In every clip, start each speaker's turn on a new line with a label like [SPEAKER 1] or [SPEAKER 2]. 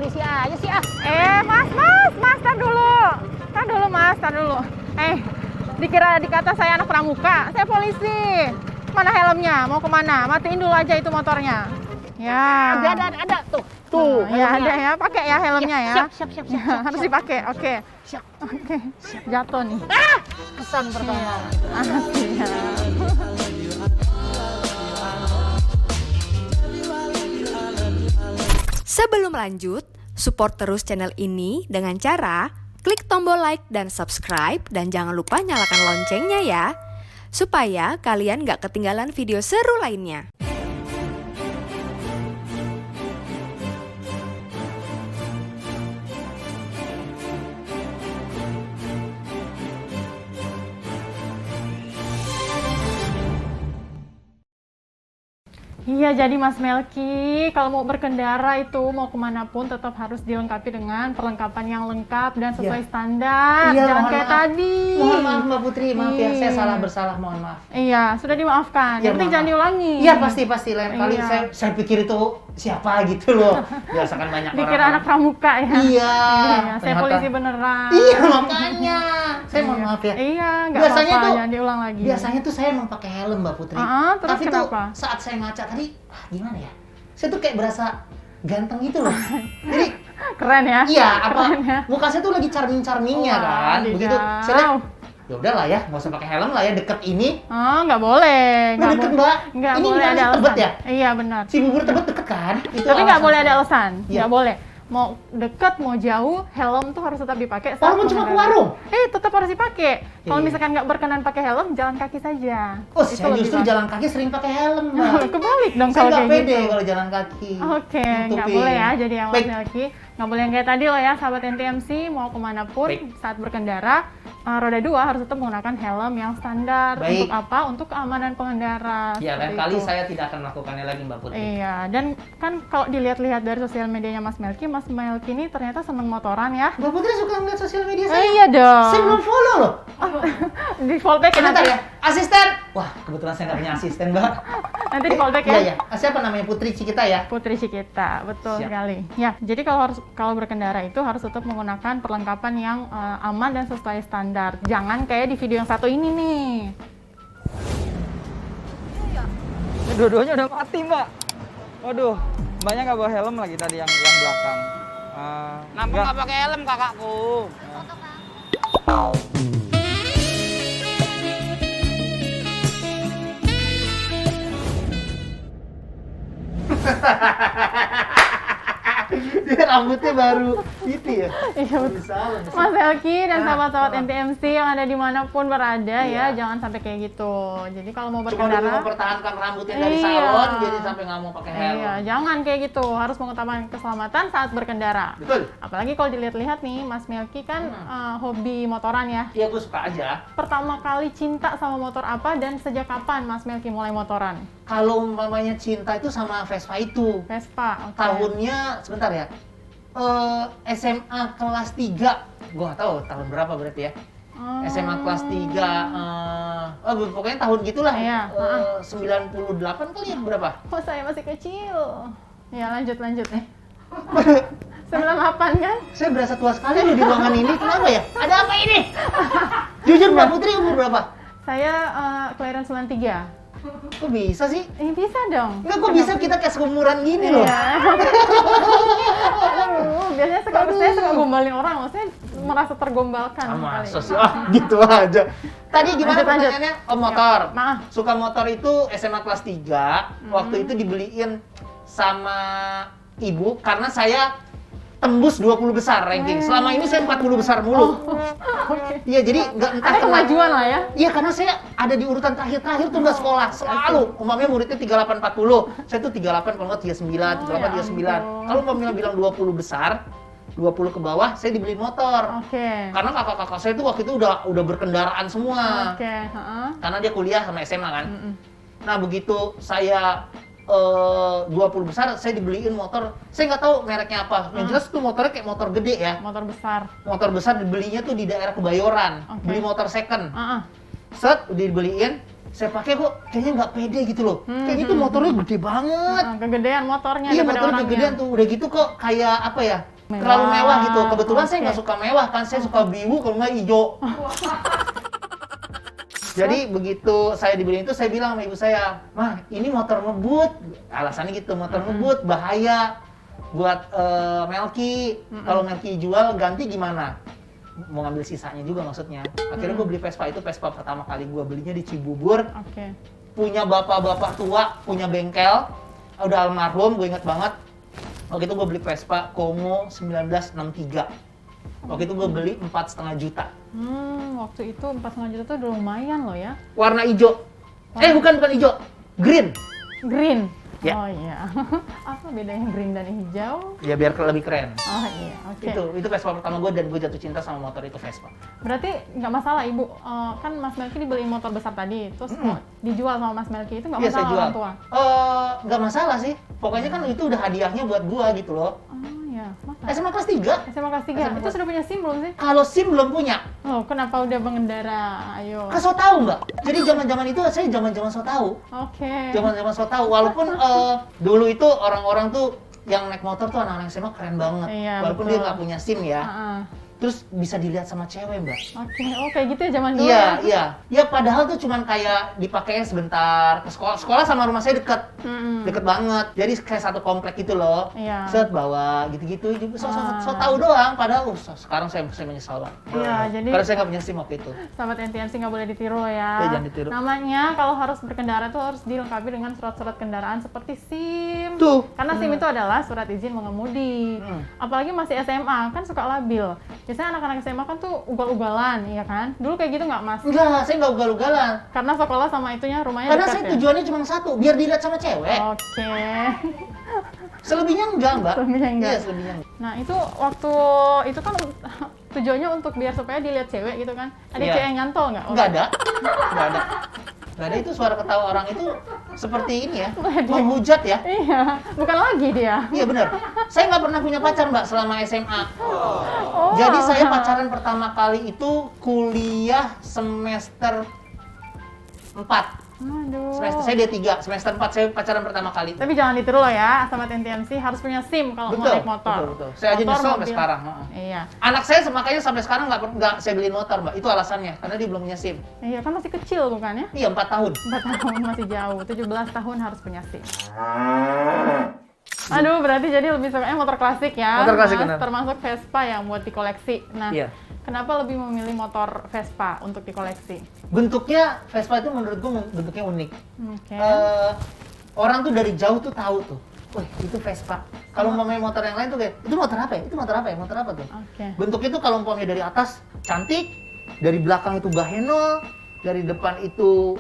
[SPEAKER 1] polisi aja sih ah.
[SPEAKER 2] Mas, tar dulu. Dikata saya anak pramuka, saya polisi. Mana helmnya? Mau kemana? Matiin dulu aja itu motornya. Ya.
[SPEAKER 1] Ada tuh. Tuh,
[SPEAKER 2] ya
[SPEAKER 1] helmnya.
[SPEAKER 2] ada ya, pakai ya helmnya ya.
[SPEAKER 1] Siap.
[SPEAKER 2] Harus dipakai. Oke.
[SPEAKER 1] Siap.
[SPEAKER 2] Oke. Jatuh nih.
[SPEAKER 1] Pesan pertama.
[SPEAKER 2] Siap.
[SPEAKER 3] Sebelum lanjut, support terus channel ini dengan cara klik tombol like dan subscribe dan jangan lupa nyalakan loncengnya ya, supaya kalian gak ketinggalan video seru lainnya.
[SPEAKER 2] Iya, jadi Mas Melki, kalau mau berkendara itu mau kemanapun tetap harus dilengkapi dengan perlengkapan yang lengkap dan sesuai standar.
[SPEAKER 1] Iya,
[SPEAKER 2] Jangan
[SPEAKER 1] mohon
[SPEAKER 2] kayak
[SPEAKER 1] maaf.
[SPEAKER 2] tadi.
[SPEAKER 1] Mohon maaf Mbak Putri, maaf ya, saya
[SPEAKER 2] Iya.
[SPEAKER 1] salah bersalah, mohon maaf.
[SPEAKER 2] Iya, sudah dimaafkan.
[SPEAKER 1] Ya,
[SPEAKER 2] Yang penting
[SPEAKER 1] maaf.
[SPEAKER 2] jangan diulangi.
[SPEAKER 1] Iya pasti lain kali
[SPEAKER 2] Iya.
[SPEAKER 1] saya pikir itu siapa gitu loh. Biasakan banyak orang.
[SPEAKER 2] Dikira anak pramuka ya.
[SPEAKER 1] Iya.
[SPEAKER 2] Iya, saya
[SPEAKER 1] ternyata-
[SPEAKER 2] polisi beneran.
[SPEAKER 1] Iya makanya. Saya mohon maaf ya.
[SPEAKER 2] Iya, nggak
[SPEAKER 1] Biasanya
[SPEAKER 2] apa-apa,
[SPEAKER 1] tuh-
[SPEAKER 2] jangan diulang lagi.
[SPEAKER 1] Biasanya tuh saya emang pakai helm Mbak Putri.
[SPEAKER 2] Terus
[SPEAKER 1] Tapi
[SPEAKER 2] kenapa?
[SPEAKER 1] tuh saat saya ngaca tadi, gimana ya? Saya tuh kayak berasa ganteng gitu loh. Jadi
[SPEAKER 2] Keren ya?
[SPEAKER 1] iya apa?
[SPEAKER 2] Keren ya?
[SPEAKER 1] Muka saya tuh lagi charming-charmingnya
[SPEAKER 2] Wah,
[SPEAKER 1] kan. Begitu
[SPEAKER 2] Dika.
[SPEAKER 1] saya lihat, ya udahlah ya, nggak usah pakai helm lah ya, deket ini.
[SPEAKER 2] Oh, nggak boleh.
[SPEAKER 1] Nggak deket, Mbak.
[SPEAKER 2] Nggak
[SPEAKER 1] Ini
[SPEAKER 2] boleh
[SPEAKER 1] namanya
[SPEAKER 2] ada
[SPEAKER 1] Tebet
[SPEAKER 2] alasan.
[SPEAKER 1] ya?
[SPEAKER 2] Iya, benar.
[SPEAKER 1] Si bubur Tebet deket kan? Itu
[SPEAKER 2] Tapi nggak
[SPEAKER 1] alasan
[SPEAKER 2] boleh ada
[SPEAKER 1] saya.
[SPEAKER 2] alasan.
[SPEAKER 1] Iya.
[SPEAKER 2] Nggak boleh. Mau deket, mau jauh, helm tuh harus tetap dipakai. saat
[SPEAKER 1] Walaupun cuma ke
[SPEAKER 2] mengendarai.
[SPEAKER 1] warung?
[SPEAKER 2] Tetap harus dipakai. Kalau
[SPEAKER 1] Iya.
[SPEAKER 2] misalkan nggak berkenan pakai helm, jalan kaki saja.
[SPEAKER 1] Oh,
[SPEAKER 2] Itu
[SPEAKER 1] saya
[SPEAKER 2] lebih
[SPEAKER 1] justru
[SPEAKER 2] bagus.
[SPEAKER 1] jalan kaki sering pakai helm, Mbak.
[SPEAKER 2] Kebalik dong
[SPEAKER 1] Saya
[SPEAKER 2] kalau
[SPEAKER 1] nggak
[SPEAKER 2] kayak
[SPEAKER 1] pede
[SPEAKER 2] gitu.
[SPEAKER 1] kalau jalan kaki.
[SPEAKER 2] Oke, nggak
[SPEAKER 1] Nutupin.
[SPEAKER 2] boleh ya jadi yang
[SPEAKER 1] Baik.
[SPEAKER 2] laki. Nggak boleh yang kayak tadi loh ya, sahabat NTMC, mau kemanapun
[SPEAKER 1] Baik.
[SPEAKER 2] saat berkendara, roda 2 harus tetap menggunakan helm yang standar.
[SPEAKER 1] Baik.
[SPEAKER 2] Untuk apa? Untuk keamanan pengendara.
[SPEAKER 1] Ya, lain
[SPEAKER 2] seperti
[SPEAKER 1] kali
[SPEAKER 2] itu.
[SPEAKER 1] saya tidak akan melakukannya lagi, Mbak Putri.
[SPEAKER 2] Iya, dan kan kalau dilihat-lihat dari sosial medianya Mas Melki ini ternyata seneng motoran ya.
[SPEAKER 1] Mbak Putri suka ngeliat sosial media saya?
[SPEAKER 2] Iya dong.
[SPEAKER 1] Saya belum follow loh.
[SPEAKER 2] Di fallback ya
[SPEAKER 1] Sebentar
[SPEAKER 2] nanti.
[SPEAKER 1] ya, asisten. Wah, kebetulan saya nggak punya asisten, Mbak.
[SPEAKER 2] Nanti di fallback ya.
[SPEAKER 1] Iya, ya. Siapa namanya Putri Cikita ya?
[SPEAKER 2] Putri Cikita, betul
[SPEAKER 1] Siap.
[SPEAKER 2] sekali. Ya, jadi kalau berkendara itu harus tetap menggunakan perlengkapan yang aman dan sesuai standar. Jangan kayak di video yang satu ini nih.
[SPEAKER 4] Dua-duanya udah mati, Mbak. Waduh, Mbaknya nggak bawa helm lagi tadi yang belakang.
[SPEAKER 5] Kenapa nggak pakai helm kakakku?
[SPEAKER 1] Dia rambutnya baru gitu ya.
[SPEAKER 2] Iya, betul.
[SPEAKER 1] Salah.
[SPEAKER 2] Mas Elki dan
[SPEAKER 1] Nah,
[SPEAKER 2] sahabat-sahabat
[SPEAKER 1] nah.
[SPEAKER 2] NTMC yang ada dimanapun berada
[SPEAKER 1] Iya.
[SPEAKER 2] ya, jangan sampai kayak gitu. Jadi kalau mau
[SPEAKER 1] Cuma demi
[SPEAKER 2] berkendara,
[SPEAKER 1] mempertahankan rambutnya dari
[SPEAKER 2] Iya.
[SPEAKER 1] salon, jadi sampai nggak mau pakai helm.
[SPEAKER 2] iya, jangan kayak gitu. Harus mengutamakan keselamatan saat berkendara.
[SPEAKER 1] Betul.
[SPEAKER 2] Apalagi kalau dilihat-lihat nih, Mas Melki kan hobi motoran ya.
[SPEAKER 1] Iya, gue suka aja.
[SPEAKER 2] Pertama kali cinta sama motor apa dan sejak kapan Mas Melki mulai motoran?
[SPEAKER 1] Kalau umpamanya cinta itu sama Vespa itu.
[SPEAKER 2] Vespa, oke.
[SPEAKER 1] Tahunnya, sebentar ya, SMA kelas 3. Gue nggak tahu tahun berapa berarti ya.
[SPEAKER 2] Oh.
[SPEAKER 1] SMA kelas 3, pokoknya tahun gitulah.
[SPEAKER 2] Iya,
[SPEAKER 1] 98 kali ya, berapa?
[SPEAKER 2] Oh, saya masih kecil. Ya, lanjut nih. 98 kan?
[SPEAKER 1] Saya berasa tua sekali loh di ruangan ini. Kenapa ya? Ada apa ini? Jujur Mbak Putri umur berapa?
[SPEAKER 2] Saya kelahiran 93.
[SPEAKER 1] Kok bisa sih?
[SPEAKER 2] Bisa dong.
[SPEAKER 1] Enggak, kok bisa kita kayak seumuran gini loh.
[SPEAKER 2] Iya. Aduh, biasanya saya suka gombalin orang, maksudnya merasa tergombalkan
[SPEAKER 1] Sama
[SPEAKER 2] kali.
[SPEAKER 1] sosial gitu aja. Tadi gimana
[SPEAKER 2] Lanjut.
[SPEAKER 1] pertanyaannya? Oh, motor.
[SPEAKER 2] Maaf.
[SPEAKER 1] Suka motor itu SMA kelas 3. Waktu itu dibeliin sama ibu karena saya tembus 20 besar ranking. Selama ini saya 40 besar mulu.
[SPEAKER 2] Oke.
[SPEAKER 1] Iya, jadi nggak entah
[SPEAKER 2] Ada kemajuan lah ya.
[SPEAKER 1] Iya, karena saya ada di urutan terakhir-terakhir tuh nggak sekolah. Selalu. Umpamanya muridnya 38-40. Saya tuh 38, kalau nggak 39, 38, 39.
[SPEAKER 2] ampun.
[SPEAKER 1] Kalau umpamanya bilang 20 besar, 20 ke bawah, saya dibeliin motor.
[SPEAKER 2] Oke.
[SPEAKER 1] Karena kakak-kakak saya tuh waktu itu udah berkendaraan semua.
[SPEAKER 2] Oke, heeh.
[SPEAKER 1] Karena dia kuliah sama SMA kan.
[SPEAKER 2] Mm-mm.
[SPEAKER 1] Nah, begitu saya 20 besar, saya dibeliin motor. Saya nggak tahu mereknya apa. Yang jelas tuh motornya kayak motor gede ya.
[SPEAKER 2] Motor besar.
[SPEAKER 1] Motor besar dibelinya tuh di daerah Kebayoran.
[SPEAKER 2] Oke.
[SPEAKER 1] Beli motor second.
[SPEAKER 2] Heeh.
[SPEAKER 1] Set, udah dibeliin. saya pakai kok kayaknya nggak pede gitu loh. Kayaknya itu motornya gede banget.
[SPEAKER 2] Kegedean motornya
[SPEAKER 1] Iya,
[SPEAKER 2] daripada
[SPEAKER 1] motornya
[SPEAKER 2] orangnya.
[SPEAKER 1] kegedean tuh. Udah gitu kok kayak apa ya?
[SPEAKER 2] Mewah.
[SPEAKER 1] Terlalu mewah gitu. Kebetulan saya
[SPEAKER 2] Oke.
[SPEAKER 1] nggak suka mewah kan, saya suka biru kalau nggak hijau. Jadi begitu saya dibeliin itu, saya bilang sama ibu saya, "Mah, ini motor ngebut." Alasannya gitu, motor ngebut bahaya buat Melki. Kalau Melki jual ganti gimana? Mau ngambil sisanya juga maksudnya. Akhirnya gue beli Vespa itu, Vespa pertama kali gue belinya di Cibubur.
[SPEAKER 2] Oke.
[SPEAKER 1] Punya bapak-bapak tua, punya bengkel, udah almarhum, gue inget banget. Waktu itu gue beli Vespa Como 1963. Waktu itu gue beli 4,5 juta.
[SPEAKER 2] Waktu itu 4,5 juta tuh udah lumayan loh ya.
[SPEAKER 1] Warna hijau. Bukan hijau, green.
[SPEAKER 2] Green.
[SPEAKER 1] Ya.
[SPEAKER 2] Oh iya. Apa bedanya green dan hijau?
[SPEAKER 1] Ya biar lebih keren.
[SPEAKER 2] Oh iya, oke.
[SPEAKER 1] Itu Vespa pertama gue dan gue jatuh cinta sama motor itu Vespa.
[SPEAKER 2] Berarti nggak masalah ibu, kan Mas Melki dibeliin motor besar tadi, terus mau dijual sama Mas Melki itu nggak
[SPEAKER 1] Iya, saya
[SPEAKER 2] masalah
[SPEAKER 1] jual.
[SPEAKER 2] orang tua?
[SPEAKER 1] Nggak masalah sih. Pokoknya kan itu udah hadiahnya buat gue gitu loh.
[SPEAKER 2] Oh iya, masa?
[SPEAKER 1] SMA kelas 3.
[SPEAKER 2] SMA kelas 3,
[SPEAKER 1] SMA
[SPEAKER 2] itu sudah punya SIM belum sih?
[SPEAKER 1] Kalau SIM belum punya.
[SPEAKER 2] Oh, kenapa udah mengendara? Ayo.
[SPEAKER 1] Kan so tahu mbak. Jadi zaman-zaman itu saya zaman-zaman so tahu.
[SPEAKER 2] Oke.
[SPEAKER 1] Zaman-zaman so tahu. Walaupun dulu itu orang-orang tuh yang naik motor tuh anak-anak SMA keren banget.
[SPEAKER 2] Iya,
[SPEAKER 1] Walaupun
[SPEAKER 2] betul.
[SPEAKER 1] dia nggak punya SIM ya.
[SPEAKER 2] Heeh.
[SPEAKER 1] Terus bisa dilihat sama cewek mbak.
[SPEAKER 2] Oke, oh kayak gitu ya zaman dulu
[SPEAKER 1] Iya,
[SPEAKER 2] ya?
[SPEAKER 1] iya. Ya padahal tuh cuman kayak dipakainya sebentar ke sekolah. Sekolah sama rumah saya deket.
[SPEAKER 2] Mm-mm.
[SPEAKER 1] Deket banget. Jadi kayak satu komplek gitu loh.
[SPEAKER 2] Iya.
[SPEAKER 1] Set bawa gitu-gitu. So
[SPEAKER 2] Ah.
[SPEAKER 1] tahu doang. Padahal sekarang saya menyesal banget.
[SPEAKER 2] Iya, jadi
[SPEAKER 1] Karena saya nggak punya SIM waktu itu.
[SPEAKER 2] sahabat NTMC nggak boleh ditiru loh ya.
[SPEAKER 1] Iya, jangan ditiru.
[SPEAKER 2] Namanya kalau harus berkendara tuh harus dilengkapi dengan surat-surat kendaraan seperti SIM.
[SPEAKER 1] Tuh.
[SPEAKER 2] Karena SIM itu adalah surat izin mengemudi. Apalagi masih SMA, kan suka labil. Biasanya anak-anak SMA kan tuh ugal-ugalan, iya kan? Dulu kayak gitu nggak Mas?
[SPEAKER 1] Enggak, saya nggak ugal-ugalan.
[SPEAKER 2] Karena sekolah sama itunya rumahnya
[SPEAKER 1] Karena
[SPEAKER 2] dekat
[SPEAKER 1] saya
[SPEAKER 2] ya?
[SPEAKER 1] tujuannya cuma satu, biar dilihat sama cewek.
[SPEAKER 2] Oke.
[SPEAKER 1] Selebihnya enggak, Mbak.
[SPEAKER 2] Selebihnya enggak.
[SPEAKER 1] Iya, selebihnya enggak.
[SPEAKER 2] Nah itu waktu itu kan tujuannya untuk biar supaya dilihat cewek gitu kan? Ada
[SPEAKER 1] Iya.
[SPEAKER 2] cewek yang nyantol nggak?
[SPEAKER 1] Enggak ada. Enggak ada. Enggak ada, itu suara ketawa orang itu seperti ini ya. Menghujat ya.
[SPEAKER 2] Iya, bukan lagi dia.
[SPEAKER 1] Iya benar. Saya nggak pernah punya pacar, Mbak, selama SMA.
[SPEAKER 2] Oh.
[SPEAKER 1] Jadi saya pacaran pertama kali itu kuliah semester 4.
[SPEAKER 2] Aduh.
[SPEAKER 1] Semester saya D3, semester 4 saya pacaran pertama kali.
[SPEAKER 2] Tapi jangan ditiru loh ya, sama NTMC harus punya SIM kalau mau naik motor.
[SPEAKER 1] Betul. Saya aja
[SPEAKER 2] Motor,
[SPEAKER 1] nyesel sampai
[SPEAKER 2] mobil.
[SPEAKER 1] sekarang.
[SPEAKER 2] Iya.
[SPEAKER 1] Anak saya makanya sampai sekarang nggak saya beliin motor, Mbak. Itu alasannya, karena dia belum punya SIM.
[SPEAKER 2] Iya, kan masih kecil bukan ya?
[SPEAKER 1] Iya, 4 tahun.
[SPEAKER 2] 4 tahun masih jauh, 17 tahun harus punya SIM. Aduh, berarti jadi lebih sukanya motor klasik ya,
[SPEAKER 1] Motor klasik,
[SPEAKER 2] Mas,
[SPEAKER 1] benar.
[SPEAKER 2] termasuk Vespa yang buat dikoleksi. Nah,
[SPEAKER 1] Iya.
[SPEAKER 2] kenapa lebih memilih motor Vespa untuk dikoleksi?
[SPEAKER 1] Bentuknya Vespa itu menurut gue bentuknya unik.
[SPEAKER 2] Oke.
[SPEAKER 1] Orang tuh dari jauh tuh tahu tuh. Wih, itu Vespa. Kalau umpamanya motor yang lain tuh kayak, itu motor apa ya? Itu motor apa ya? Motor apa tuh?
[SPEAKER 2] Oke.
[SPEAKER 1] Bentuknya tuh kalau umpamanya dari atas cantik, dari belakang itu bahenol, dari depan itu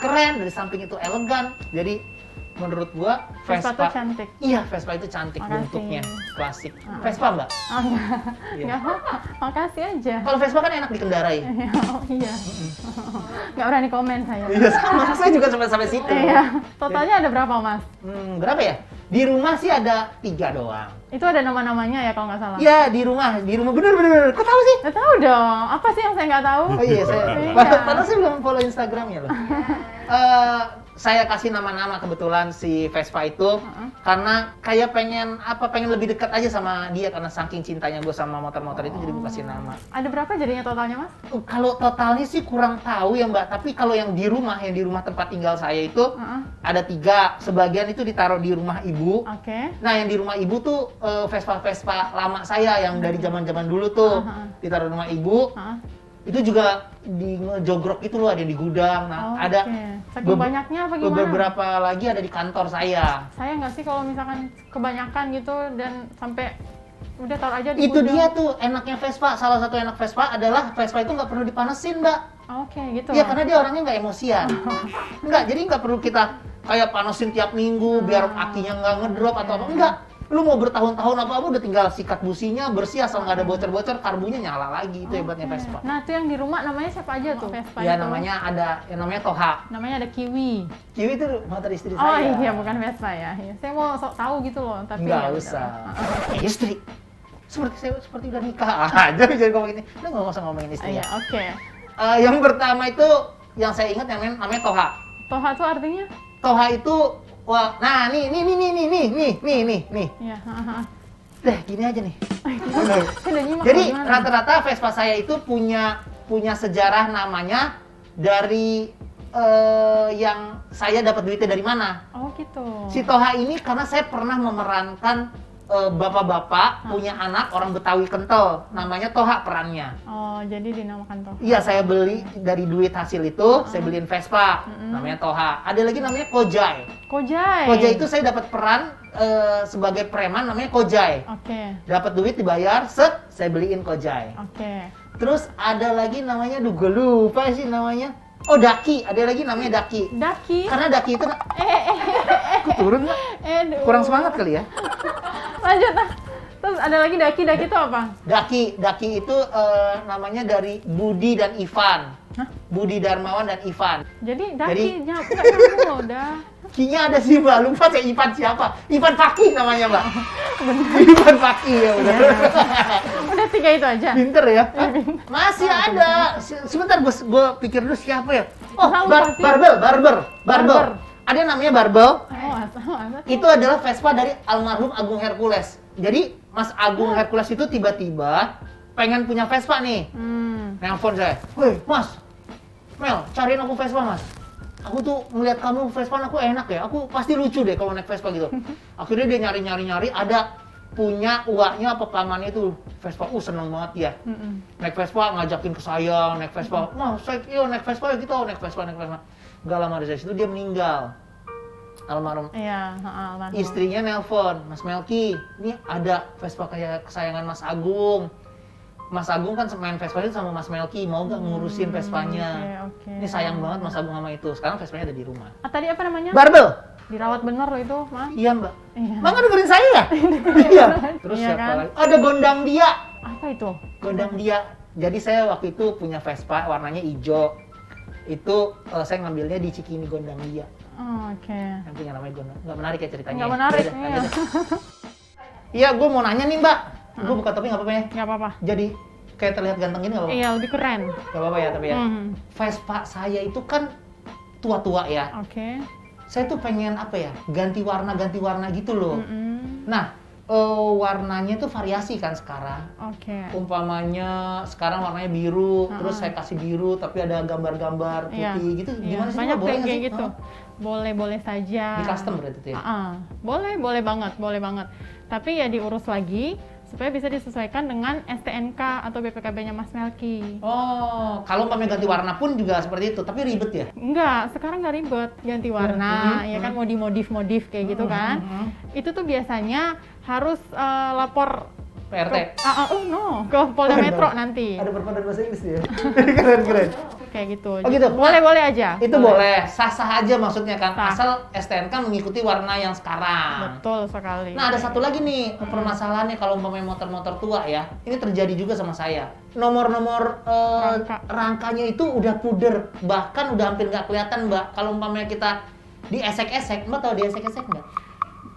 [SPEAKER 1] keren, dari samping itu elegan. Jadi menurut gua
[SPEAKER 2] Vespa tuh cantik.
[SPEAKER 1] Iya, Vespa itu cantik
[SPEAKER 2] Makasih.
[SPEAKER 1] bentuknya, klasik. Vespa, Mbak.
[SPEAKER 2] Oh, enggak.
[SPEAKER 1] Iya.
[SPEAKER 2] Enggak apa-apa. Makasih aja.
[SPEAKER 1] Kalau Vespa kan enak dikendarai.
[SPEAKER 2] Oh iya. Nggak berani komen saya.
[SPEAKER 1] Iya, sama. Saya juga sampai situ.
[SPEAKER 2] Iya. Totalnya ada berapa, Mas?
[SPEAKER 1] Berapa ya? Di rumah sih ada 3 doang.
[SPEAKER 2] Itu ada nama-namanya ya kalau nggak salah?
[SPEAKER 1] Iya, di rumah bener. Kok tahu sih?
[SPEAKER 2] Nggak tahu dong. Apa sih yang saya nggak tahu?
[SPEAKER 1] Oh iya, saya.
[SPEAKER 2] Iya.
[SPEAKER 1] Padahal saya belum follow Instagramnya loh. Saya kasih nama-nama kebetulan si Vespa itu karena kayak pengen lebih dekat aja sama dia karena saking cintanya gue sama motor-motor itu, jadi gue kasih nama.
[SPEAKER 2] Ada berapa jadinya totalnya, Mas?
[SPEAKER 1] Kalau totalnya sih kurang tahu ya Mbak, tapi kalau yang di rumah tempat tinggal saya itu ada 3. Sebagian itu ditaruh di rumah ibu.
[SPEAKER 2] Oke.
[SPEAKER 1] Nah, yang di rumah ibu tuh Vespa lama saya yang dari zaman-zaman dulu tuh ditaruh di rumah ibu. Itu juga di ngejogrok itu loh, ada di gudang. Nah, ada
[SPEAKER 2] Saking banyaknya apa gimana?
[SPEAKER 1] beberapa lagi ada di kantor saya.
[SPEAKER 2] Saya nggak sih kalau misalkan kebanyakan gitu dan sampai udah taruh aja di
[SPEAKER 1] Itu
[SPEAKER 2] gudang.
[SPEAKER 1] dia tuh enaknya Vespa. Salah satu enak Vespa adalah Vespa itu nggak perlu dipanesin, Mbak.
[SPEAKER 2] Oke, gitu.
[SPEAKER 1] Iya, karena dia orangnya nggak emosian. Enggak, jadi nggak perlu kita kayak panesin tiap minggu biar akinya nggak ngedrop atau apa. Enggak. Lu mau bertahun-tahun apa udah tinggal sikat businya bersih, asal nggak ada bocor-bocor, karbunya nyala lagi. Itu hebatnya Vespa.
[SPEAKER 2] Nah, itu yang di rumah namanya siapa aja tuh? Vespa
[SPEAKER 1] Ya
[SPEAKER 2] itu.
[SPEAKER 1] namanya ada yang namanya Toha.
[SPEAKER 2] Namanya ada Kiwi.
[SPEAKER 1] Kiwi itu motor istri
[SPEAKER 2] Oh
[SPEAKER 1] saya.
[SPEAKER 2] iya, bukan Vespa ya. Iya. Saya mau sok tahu gitu loh, tapi
[SPEAKER 1] Nggak
[SPEAKER 2] ya udah.
[SPEAKER 1] usah. Istri. Seperti udah nikah aja jadi ngomong ini. Udah nggak usah ngomongin istri
[SPEAKER 2] Iya,
[SPEAKER 1] ya.
[SPEAKER 2] oke.
[SPEAKER 1] Yang pertama itu yang saya ingat yang namanya Toha.
[SPEAKER 2] Toha itu artinya?
[SPEAKER 1] Toha itu, wah, nah nih.
[SPEAKER 2] Iya,
[SPEAKER 1] Deh, gini aja nih.
[SPEAKER 2] Saya udah nyimak
[SPEAKER 1] Jadi
[SPEAKER 2] gimana?
[SPEAKER 1] rata-rata Vespa saya itu punya sejarah namanya dari yang saya dapat duitnya dari mana.
[SPEAKER 2] Oh gitu.
[SPEAKER 1] Si Toha ini karena saya pernah memerankan bapak-bapak punya anak orang Betawi kental, namanya Toha perannya.
[SPEAKER 2] Oh, jadi dinamakan Toha.
[SPEAKER 1] Iya, saya beli dari duit hasil itu, saya beliin Vespa, namanya Toha. Ada lagi namanya Kojai.
[SPEAKER 2] Kojai.
[SPEAKER 1] Kojai itu saya dapat peran sebagai preman namanya Kojai.
[SPEAKER 2] Oke.
[SPEAKER 1] Dapat duit dibayar, set, saya beliin Kojai.
[SPEAKER 2] Oke.
[SPEAKER 1] Terus ada lagi namanya, gue lupa sih namanya. Oh, Daki, ada lagi namanya Daki.
[SPEAKER 2] Daki.
[SPEAKER 1] Karena Daki itu, kok turun nggak?
[SPEAKER 2] Aduh.
[SPEAKER 1] Kurang semangat kali ya?
[SPEAKER 2] Lanjut. Terus ada lagi Daki. Daki itu apa?
[SPEAKER 1] Daki itu namanya dari Budi dan Ivan.
[SPEAKER 2] Hah?
[SPEAKER 1] Budi Darmawan dan Ivan.
[SPEAKER 2] Jadi
[SPEAKER 1] Jadi-
[SPEAKER 2] Daki nggak nyambung loh, udah.
[SPEAKER 1] Kinya ada sih mbak, lupa saya Ivan siapa? Ivan Fakih namanya mbak. Ivan Fakih ya udah.
[SPEAKER 2] Udah 3 itu aja.
[SPEAKER 1] Pinter ya? Masih ada. Sebentar gue pikir dulu siapa ya? Oh,
[SPEAKER 2] Tahu pasti.
[SPEAKER 1] Barbel.
[SPEAKER 2] Barber.
[SPEAKER 1] Ada namanya Barbel.
[SPEAKER 2] Oh, asal.
[SPEAKER 1] Itu adalah Vespa dari almarhum Agung Hercules. Jadi Mas Agung Hercules itu tiba-tiba pengen punya Vespa nih. Nelpon saya, "Woi Mas, Mel, cariin aku Vespa Mas. Aku tuh ngeliat kamu Vespa aku enak ya, aku pasti lucu deh kalau naik Vespa gitu." Akhirnya dia nyari, ada punya uaknya apa pamannya itu Vespa, seneng banget ya. Naik Vespa ngajakin ke saya, naik Vespa, "Mas, yuk naik Vespa yuk kita naik Vespa." Gak lama dari situ dia meninggal. Almarhum.
[SPEAKER 2] Iya, almarhum.
[SPEAKER 1] Istrinya nelpon, "Mas Melki, ini ada Vespa kayak kesayangan Mas Agung. Mas Agung kan main Vespa itu sama Mas Melki, mau nggak ngurusin Vespanya?
[SPEAKER 2] Oke.
[SPEAKER 1] Ini sayang banget Mas Agung sama itu. Sekarang Vespanya ada di rumah."
[SPEAKER 2] Ah, tadi apa namanya?
[SPEAKER 1] Barbel?
[SPEAKER 2] Dirawat bener loh itu, Mas.
[SPEAKER 1] Iya mbak.
[SPEAKER 2] Iya.
[SPEAKER 1] Mbak nggak dengerin saya ya? Iya. Terus
[SPEAKER 2] Iya
[SPEAKER 1] siapa
[SPEAKER 2] kan?
[SPEAKER 1] lagi? Ada Gondang Dia.
[SPEAKER 2] Apa itu?
[SPEAKER 1] Gondang Dia. Jadi saya waktu itu punya Vespa warnanya hijau. Itu saya ngambilnya di Cikini Gondang Dia.
[SPEAKER 2] Oh, oke.
[SPEAKER 1] Yang punya namanya Gondang. Nggak menarik ya ceritanya?
[SPEAKER 2] Nggak
[SPEAKER 1] ya?
[SPEAKER 2] menarik,
[SPEAKER 1] Yaudah,
[SPEAKER 2] iya.
[SPEAKER 1] lanjut. Iya, gue mau nanya nih mbak. Gue buka topi nggak apa-apa ya?
[SPEAKER 2] Nggak apa-apa.
[SPEAKER 1] Jadi kayak terlihat ganteng gini nggak apa-apa?
[SPEAKER 2] Iya, lebih keren.
[SPEAKER 1] Nggak apa-apa ya tapi ya. Vespa saya itu kan tua-tua ya.
[SPEAKER 2] Oke.
[SPEAKER 1] Saya tuh pengen apa ya? Ganti warna gitu loh. Nah, warnanya tuh variasi kan sekarang.
[SPEAKER 2] Oke.
[SPEAKER 1] Umpamanya sekarang warnanya biru, terus saya kasih biru tapi ada gambar-gambar
[SPEAKER 2] Iya.
[SPEAKER 1] putih gitu.
[SPEAKER 2] Iya,
[SPEAKER 1] Gimana sih?
[SPEAKER 2] banyak
[SPEAKER 1] Mbak? Boleh nggak
[SPEAKER 2] kayak
[SPEAKER 1] sih?
[SPEAKER 2] gitu. Boleh saja.
[SPEAKER 1] Di custom berarti tuh ya?
[SPEAKER 2] Boleh banget. Tapi ya diurus lagi supaya bisa disesuaikan dengan STNK atau BPKB-nya Mas Melki.
[SPEAKER 1] Oh, kalau umpamanya ganti warna pun juga seperti itu, tapi ribet ya?
[SPEAKER 2] Enggak, sekarang nggak ribet ganti warna, ya kan mau dimodif kayak gitu kan. Itu tuh biasanya harus lapor
[SPEAKER 1] PRT.
[SPEAKER 2] ke Polda Metro nanti.
[SPEAKER 1] Ada berpandang bahasa Inggris ya? Keren.
[SPEAKER 2] Kayak gitu.
[SPEAKER 1] Oh gitu?
[SPEAKER 2] Boleh aja.
[SPEAKER 1] Itu boleh, sah-sah aja maksudnya kan,
[SPEAKER 2] Sah.
[SPEAKER 1] asal STNK mengikuti warna yang sekarang.
[SPEAKER 2] Betul sekali.
[SPEAKER 1] Nah ada satu lagi nih permasalahannya kalau umpamanya motor-motor tua ya, ini terjadi juga sama saya. Nomor-nomor rangkanya itu udah puder, bahkan udah hampir nggak kelihatan mbak. Kalau umpamanya kita diesek-esek, mbak tahu diesek-esek nggak?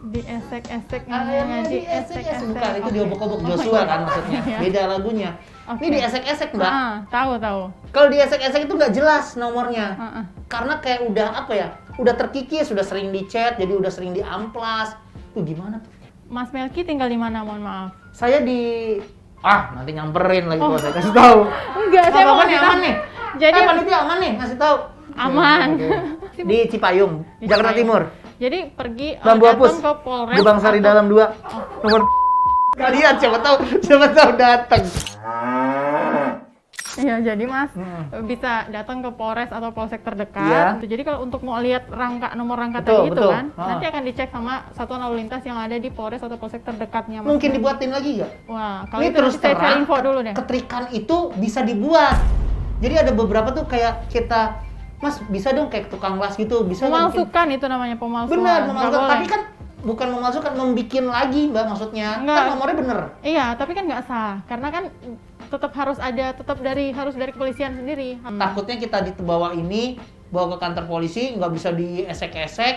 [SPEAKER 2] Diesek-esek
[SPEAKER 1] Diesek-esek bukan, itu diobok-obok Joshua kan maksudnya.
[SPEAKER 2] Iya.
[SPEAKER 1] Beda lagunya.
[SPEAKER 2] Oke.
[SPEAKER 1] Ini diesek-esek mbak.
[SPEAKER 2] Tahu.
[SPEAKER 1] Kalau diesek-esek itu nggak jelas nomornya. Karena kayak udah apa ya? Udah terkikis, sudah sering dicet, jadi udah sering diamplas. Tuh gimana tuh?
[SPEAKER 2] Mas Melki tinggal di mana, mohon maaf?
[SPEAKER 1] Saya di nanti nyamperin lagi kalau saya kasih tahu.
[SPEAKER 2] Enggak, saya mau
[SPEAKER 1] Apa nih
[SPEAKER 2] kasih
[SPEAKER 1] aman
[SPEAKER 2] tahu.
[SPEAKER 1] nih?
[SPEAKER 2] Jadi
[SPEAKER 1] panitia aman nih ngasih tahu.
[SPEAKER 2] Aman.
[SPEAKER 1] Oke. Di Cipayung,
[SPEAKER 2] Di
[SPEAKER 1] Jakarta
[SPEAKER 2] Cipayung.
[SPEAKER 1] Timur.
[SPEAKER 2] Jadi pergi
[SPEAKER 1] Lampu
[SPEAKER 2] datang
[SPEAKER 1] hapus.
[SPEAKER 2] ke Polres.
[SPEAKER 1] Gerbang Sari
[SPEAKER 2] atau-
[SPEAKER 1] Dalam 2. Nomor kalian siapa tahu datang.
[SPEAKER 2] Iya, jadi Mas bisa datang ke Polres atau Polsek terdekat.
[SPEAKER 1] Iya.
[SPEAKER 2] Jadi kalau untuk mau lihat nomor rangka
[SPEAKER 1] Betul,
[SPEAKER 2] tadi itu
[SPEAKER 1] betul.
[SPEAKER 2] kan, nanti akan dicek sama satuan lalu lintas yang ada di Polres atau Polsek terdekatnya. Mas.
[SPEAKER 1] Mungkin dibuatin lagi nggak?
[SPEAKER 2] Wah, kalau
[SPEAKER 1] Ini
[SPEAKER 2] itu
[SPEAKER 1] terus
[SPEAKER 2] nanti saya cari
[SPEAKER 1] terang,
[SPEAKER 2] info dulu deh.
[SPEAKER 1] ketrikan itu bisa dibuat. Jadi ada beberapa tuh kayak kita, Mas bisa dong kayak tukang las gitu, bisa nggak bikin-"
[SPEAKER 2] Pemalsukan itu namanya pemalsuan.
[SPEAKER 1] Benar,
[SPEAKER 2] Nggak
[SPEAKER 1] memalsukan.
[SPEAKER 2] boleh.
[SPEAKER 1] Tapi kan bukan memalsukan, membikin lagi mbak maksudnya.
[SPEAKER 2] Enggak.
[SPEAKER 1] Kan nomornya bener.
[SPEAKER 2] Iya, tapi kan nggak sah. Karena kan tetap harus dari kepolisian sendiri.
[SPEAKER 1] Takutnya kita bawa ke kantor polisi, nggak bisa diesek-esek.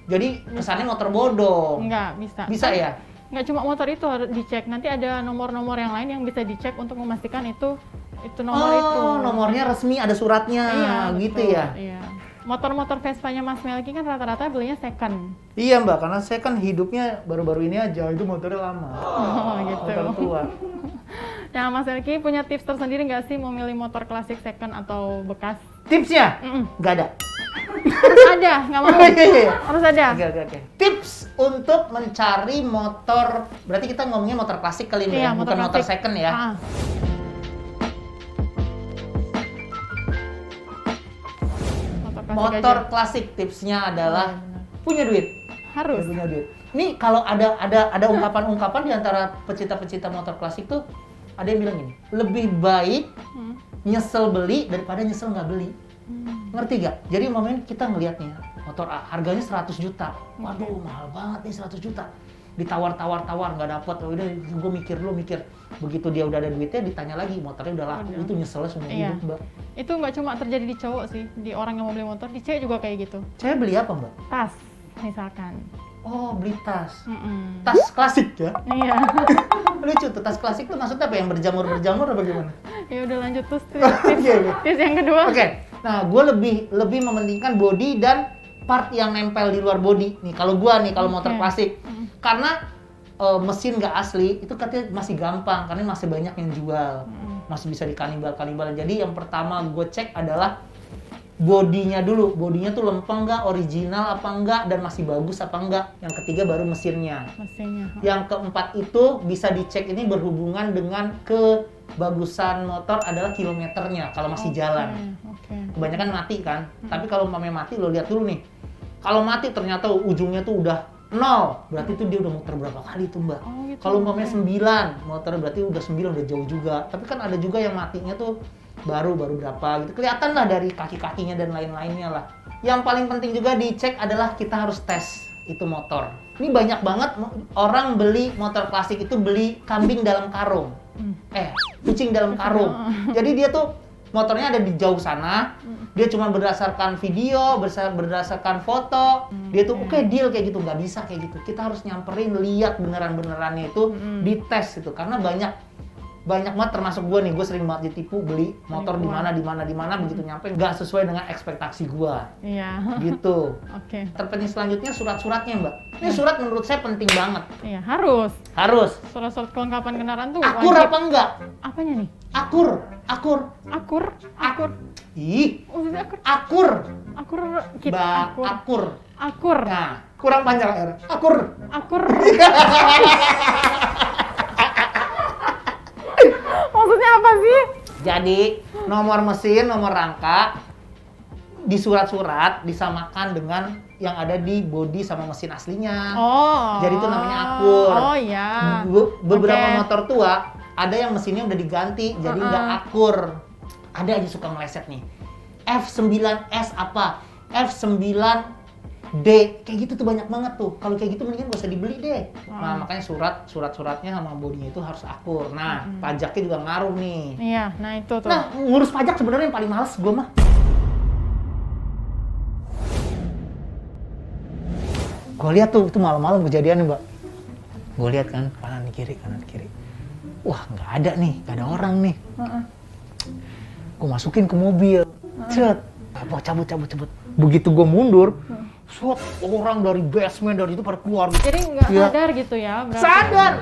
[SPEAKER 1] Jadi kesannya motor bodong.
[SPEAKER 2] Nggak bisa.
[SPEAKER 1] Bisa ya?
[SPEAKER 2] Nggak cuma motor itu harus dicek. Nanti ada nomor-nomor yang lain yang bisa dicek untuk memastikan itu Itu nomor itu.
[SPEAKER 1] Nomornya resmi, ada suratnya,
[SPEAKER 2] Iya,
[SPEAKER 1] gitu
[SPEAKER 2] betul.
[SPEAKER 1] ya?
[SPEAKER 2] Iya. Motor-motor Vespanya Mas Melki kan rata-rata belinya second.
[SPEAKER 1] Iya Mbak, karena saya kan hidupnya baru-baru ini aja, itu motornya lama.
[SPEAKER 2] Oh, gitu.
[SPEAKER 1] Motor tua.
[SPEAKER 2] Nah, Mas Melki punya tips tersendiri nggak sih mau milih motor klasik second atau bekas?
[SPEAKER 1] Tipsnya? Nggak ada.
[SPEAKER 2] Harus ada, nggak mau.
[SPEAKER 1] Iya.
[SPEAKER 2] Harus ada.
[SPEAKER 1] Oke. Tips untuk mencari motor, berarti kita ngomongnya motor klasik kali ini
[SPEAKER 2] Iya,
[SPEAKER 1] ya, bukan motor
[SPEAKER 2] klasik.
[SPEAKER 1] second ya.
[SPEAKER 2] Ah.
[SPEAKER 1] Motor
[SPEAKER 2] aja.
[SPEAKER 1] klasik tipsnya adalah
[SPEAKER 2] Benar.
[SPEAKER 1] punya duit.
[SPEAKER 2] Harus.
[SPEAKER 1] Punya duit. Nih kalau ada ungkapan-ungkapan di antara pecinta-pecinta motor klasik tuh, ada yang bilang gini, lebih baik nyesel beli daripada nyesel nggak beli. Ngerti gak? Jadi momen kita ngelihatnya motor harganya 100 juta. Waduh, mahal banget nih 100 juta. Ditawar-tawar nggak dapet. Udah gue mikir. Begitu dia udah ada duitnya ditanya lagi motornya udah laku.
[SPEAKER 2] Udah.
[SPEAKER 1] Itu nyeselnya semua
[SPEAKER 2] Iya.
[SPEAKER 1] hidup, Mbak.
[SPEAKER 2] Itu nggak cuma terjadi di cowok sih, di orang yang mau beli motor, di cewek juga kayak gitu.
[SPEAKER 1] Cewek beli apa, Mbak?
[SPEAKER 2] Tas, misalkan.
[SPEAKER 1] Oh, beli tas.
[SPEAKER 2] Mm-mm.
[SPEAKER 1] Tas klasik ya?
[SPEAKER 2] Iya.
[SPEAKER 1] Lucu tuh, tas klasik tuh maksudnya apa? Yang berjamur apa gimana?
[SPEAKER 2] Ya udah lanjut terus tuh.
[SPEAKER 1] Oke.
[SPEAKER 2] Tips yang kedua.
[SPEAKER 1] Oke, nah gue lebih mementingkan body dan part yang nempel di luar body. Nih kalau motor
[SPEAKER 2] Oke.
[SPEAKER 1] klasik, karena mesin nggak asli itu katanya masih gampang karena masih banyak yang jual, masih bisa dikanibal-kanibalan. Jadi yang pertama gue cek adalah bodinya dulu, bodinya tuh lempeng nggak, original apa enggak, dan masih bagus apa enggak. Yang ketiga baru mesinnya.
[SPEAKER 2] Mesinnya.
[SPEAKER 1] Yang keempat itu bisa dicek ini berhubungan dengan kebagusan motor adalah kilometernya kalau masih jalan.
[SPEAKER 2] Oke.
[SPEAKER 1] Kebanyakan mati kan, tapi kalau umpamanya mati lo lihat dulu nih. Kalau mati ternyata ujungnya tuh udah 0, berarti tuh dia udah muter berapa kali tuh Mbak.
[SPEAKER 2] Oh, gitu.
[SPEAKER 1] Kalau umpamanya 9, motornya berarti udah 9, udah jauh juga. Tapi kan ada juga yang matinya tuh baru berapa gitu. Kelihatan lah dari kaki-kakinya dan lain-lainnya lah. Yang paling penting juga dicek adalah kita harus tes itu motor. Ini banyak banget orang beli motor klasik itu beli kambing dalam karung. Kucing dalam karung. Jadi dia tuh motornya ada di jauh sana, dia cuma berdasarkan video, berdasarkan foto, dia tuh oke deal kayak gitu, nggak bisa kayak gitu. Kita harus nyamperin, lihat beneran-benerannya itu, dites itu. Karena banyak banget termasuk gue nih, gue sering banget ditipu beli motor di mana, begitu nyampe nggak sesuai dengan ekspektasi gue.
[SPEAKER 2] Iya.
[SPEAKER 1] Gitu.
[SPEAKER 2] Oke.
[SPEAKER 1] Terpenting selanjutnya surat-suratnya Mbak. Ini surat menurut saya penting banget.
[SPEAKER 2] Iya, harus.
[SPEAKER 1] Harus.
[SPEAKER 2] Surat-surat kelengkapan kendaraan tuh
[SPEAKER 1] Akur
[SPEAKER 2] wajib.
[SPEAKER 1] apa enggak?
[SPEAKER 2] Apanya nih?
[SPEAKER 1] Akur.
[SPEAKER 2] Akur.
[SPEAKER 1] Ih,
[SPEAKER 2] Maksudnya akur.
[SPEAKER 1] akur.
[SPEAKER 2] Kita akur.
[SPEAKER 1] Akur.
[SPEAKER 2] Akur.
[SPEAKER 1] Nah, kurang panjang R. Akur.
[SPEAKER 2] Akur. Maksudnya apa sih?
[SPEAKER 1] Jadi, nomor mesin, nomor rangka di surat-surat disamakan dengan yang ada di bodi sama mesin aslinya.
[SPEAKER 2] Oh.
[SPEAKER 1] Jadi itu namanya akur.
[SPEAKER 2] Oh iya.
[SPEAKER 1] Beberapa
[SPEAKER 2] Oke.
[SPEAKER 1] motor tua ada yang mesinnya udah diganti jadi nggak akur. Ada aja suka meleset nih. F9S apa? F9D kayak gitu tuh banyak banget tuh. Kalau kayak gitu mendingan gak usah dibeli deh. Nah, makanya surat-suratnya sama bodinya itu harus akur. Nah, pajaknya juga ngaruh nih.
[SPEAKER 2] Iya, nah itu tuh.
[SPEAKER 1] Nah, ngurus pajak sebenarnya yang paling males gue mah. Gue lihat tuh itu malam-malam kejadian nih, Mbak. Gue lihat kan kanan kiri. Wah, nggak ada nih, nggak ada orang nih. Gue masukin ke mobil, cet, cabut. Begitu gue mundur, set, orang dari basement dari itu pada keluar.
[SPEAKER 2] Jadi nggak
[SPEAKER 1] Iya.
[SPEAKER 2] sadar gitu ya? Berarti.
[SPEAKER 1] Sadar.